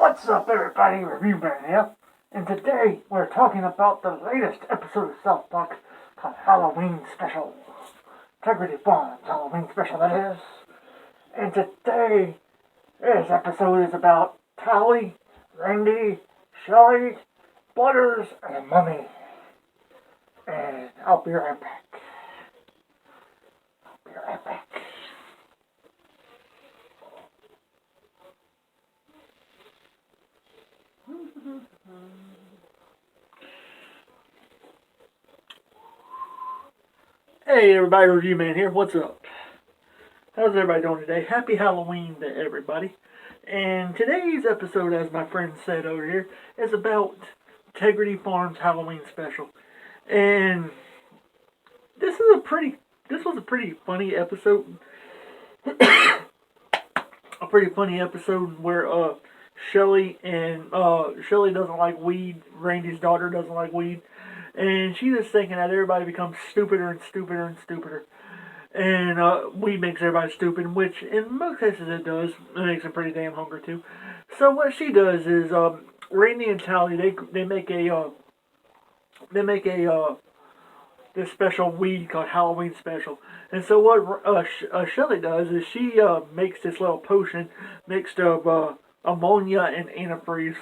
What's up, everybody? Reviewman here, and today we're talking about the latest episode of South Park called Halloween Special. Tegridy Farms Halloween Special, that is. And today, this episode is about Tally, Randy, Shelly, Butters, and the Mummy. And I'll be right back. Hey everybody, Review Man here. What's up? How's everybody doing today? Happy Halloween to everybody. And today's episode, as my friend said over here, is about Tegridy Farms Halloween Special. And this was a pretty funny episode. A pretty funny episode where Shelly doesn't like weed. Randy's daughter doesn't like weed. And she's just thinking that everybody becomes stupider and stupider and stupider. And weed makes everybody stupid, which in most cases it does. It makes them pretty damn hungry too. So what she does is Randy and Tally they make this special weed called Halloween Special. And so what Shelly does is she makes this little potion mixed of ammonia and antifreeze.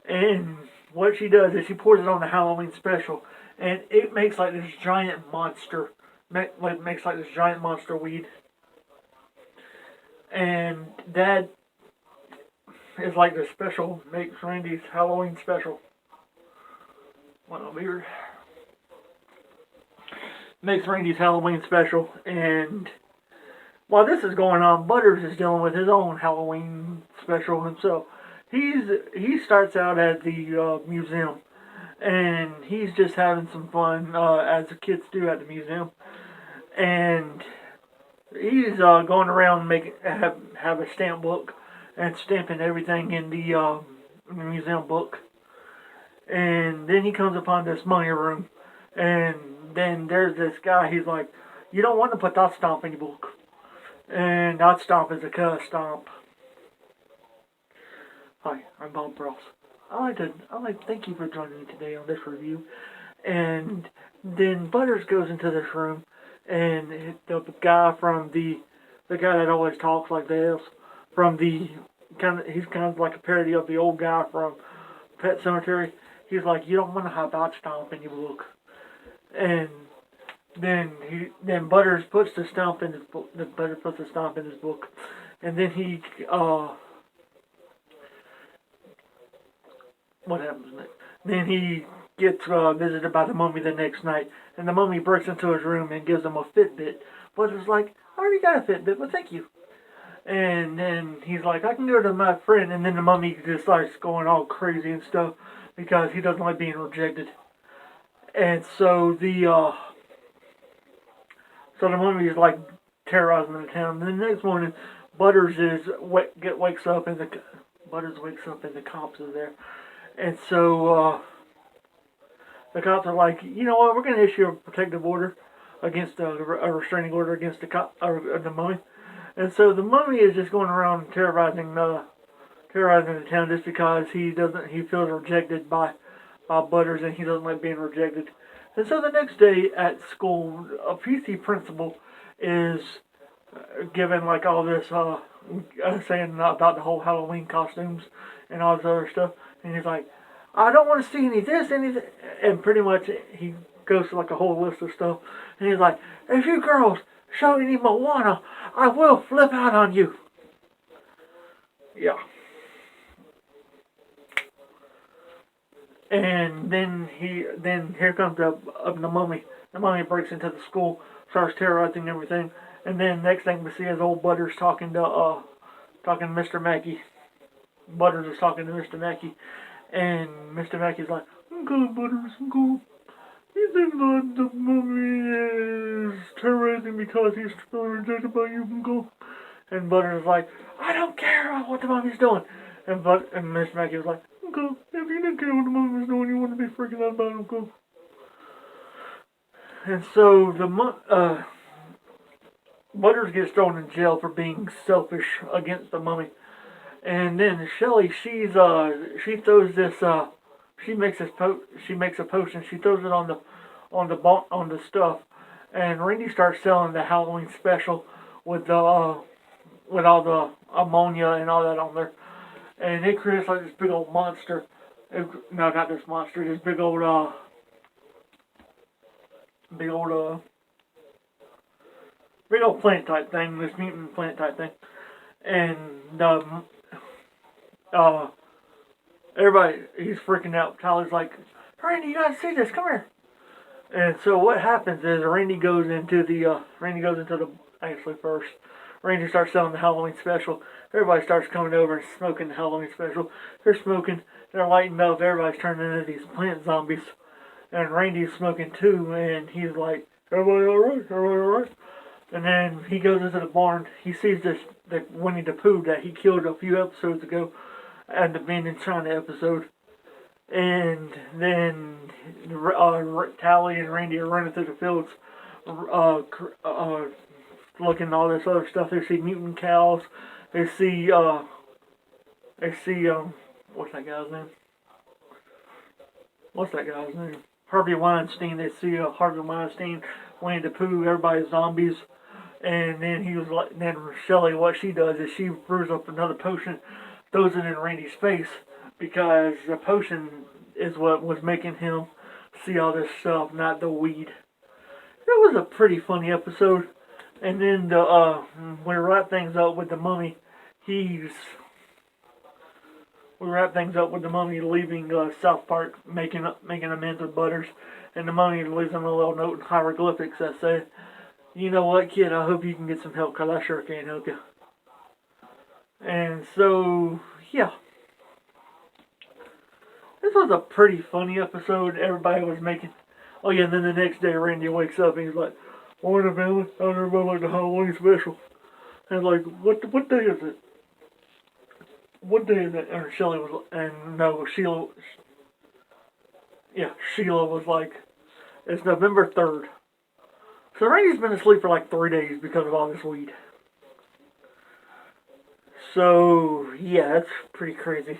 And what she does is she pours it on the Halloween Special, and it makes like this giant monster. Makes like this giant monster weed. And that is like the special, makes Randy's Halloween Special. One over here. Makes Randy's Halloween Special. And while this is going on, Butters is dealing with his own Halloween Special himself. He starts out at the museum, and he's just having some fun, as the kids do at the museum. And he's going around have a stamp book and stamping everything in the museum book. And then he comes upon this mummy room, and then there's this guy. He's like, "You don't want to put that stamp in your book," and that stamp is a curse stamp. Hi, I'm Bob Ross. I'd like to thank you for joining me today on this review. And then Butters goes into this room, and the guy that always talks like this, he's kind of like a parody of the old guy from Pet Cemetery. He's like, "You don't want to have that stamp in your book." And then Butters puts the stamp in his book. Butters puts the stamp in his book, and then he what happens next? Then he gets visited by the mummy the next night, and the mummy breaks into his room and gives him a Fitbit. But it's like, "I already got a Fitbit, but thank you." And then he's like, "I can go to my friend," and then the mummy just starts going all crazy and stuff because he doesn't like being rejected. And so the mummy is like terrorizing the town. And the next morning, Butters wakes up and the cops are there. And so the cops are like, "You know what? We're going to issue a protective order against a restraining order against the mummy." And so the mummy is just going around terrorizing the town just because he feels rejected by Butters, and he doesn't like being rejected. And so the next day at school, a PC principal is given like all this saying about the whole Halloween costumes and all this other stuff. And he's like, "I don't want to see any of this, any of that." And pretty much he goes through like a whole list of stuff. And he's like, "If you girls show any Moana, I will flip out on you." Yeah. And then here comes the mummy. The mummy breaks into the school, starts terrorizing everything. And then next thing we see is old Butters talking to Mr. Mackey. Butters is talking to Mr. Mackey, and Mr. Mackey's like, "Okay, Butters, okay. You think that the mummy is terrorizing because he's feeling rejected by you, okay?" And Butters is like, "I don't care about what the mummy's doing." And Mr. Mackey was like, "Okay, if you didn't care what the mummy's doing, you wouldn't be freaking out about it, okay?" And so Butters gets thrown in jail for being selfish against the mummy. And then Shelly, she throws this she makes a potion. She throws it on the stuff, and Randy starts selling the Halloween special with the with all the ammonia and all that on there, and it creates like this big old monster. No, not this monster. This big old big old plant type thing. This mutant plant type thing, and uh, everybody he's freaking out. Tyler's like, Randy, you gotta see this. Come here. And so what happens is Randy goes into the actually first. Randy starts selling the Halloween special. Everybody starts coming over and smoking the Halloween special. They're smoking, they're lighting up, everybody's turning into these plant zombies. And Randy's smoking too, and he's like, everybody alright? Everybody alright? And then he goes into the barn. He sees the Winnie the Pooh that he killed a few episodes ago at the Bend and China episode. And then Tally and Randy are running through the fields, looking at all this other stuff. They see mutant cows. They see what's that guy's name? What's that guy's name? Harvey Weinstein. They see Harvey Weinstein, Winnie the Pooh. Everybody's zombies. And then then Shelly, what she does is she brews up another potion, throws it in Randy's face, because the potion is what was making him see all this stuff, not the weed. It was a pretty funny episode. And then we wrap things up with the mummy. We wrap things up with the mummy leaving South Park, making amends with Butters, and the mummy leaves him a little note in hieroglyphics that say, "You know what, kid? I hope you can get some help, 'cause I sure can't help you." And so, yeah. This was a pretty funny episode. Everybody was making... Oh yeah, and then the next day Randy wakes up and he's like, "Morning, family. How's everybody like the Halloween special?" And like, what day is it? What day is it? And Shelly was... And no, Sheila... Yeah, Sheila was like, "It's November 3rd. So Randy's been asleep for like 3 days because of all this weed. So, yeah, that's pretty crazy.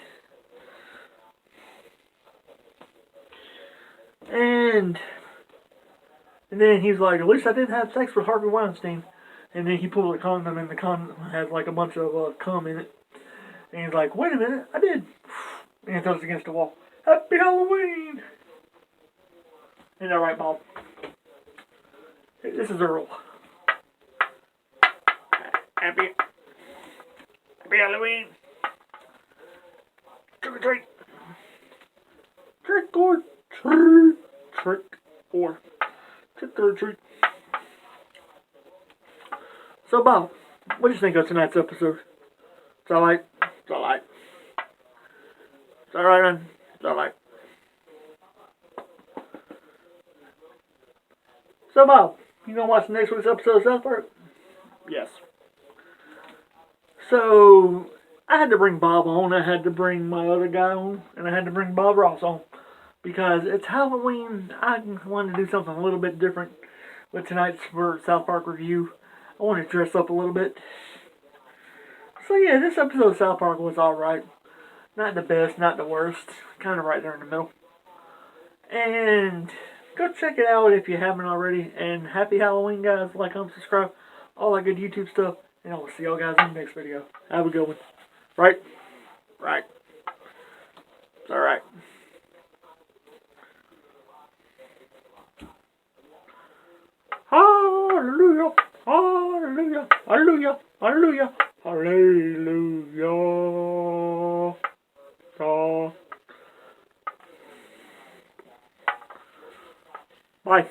And then he's like, "At least I didn't have sex with Harvey Weinstein." And then he pulls a condom, and the condom has like a bunch of cum in it. And he's like, "Wait a minute, I did." And he throws it against the wall. "Happy Halloween!" Isn't that right, Bob? Hey, this is Earl. Happy Halloween! Trick or treat! Trick or treat! Trick or treat! So, Bob, what do you think of tonight's episode? It's alright. It's alright. It's alright, man. It's alright. So, Bob, you gonna watch next week's episode of South Park? Yes. So, I had to bring Bob on, I had to bring my other guy on, and I had to bring Bob Ross on. Because it's Halloween, I wanted to do something a little bit different with tonight's South Park review. I want to dress up a little bit. So yeah, this episode of South Park was alright. Not the best, not the worst. Kind of right there in the middle. And go check it out if you haven't already. And happy Halloween, guys. Like, comment, subscribe. All that good YouTube stuff. And I will see y'all guys in the next video. Have a good one. Right? Right. It's alright. Hallelujah. Hallelujah. Hallelujah. Hallelujah. Hallelujah. Bye.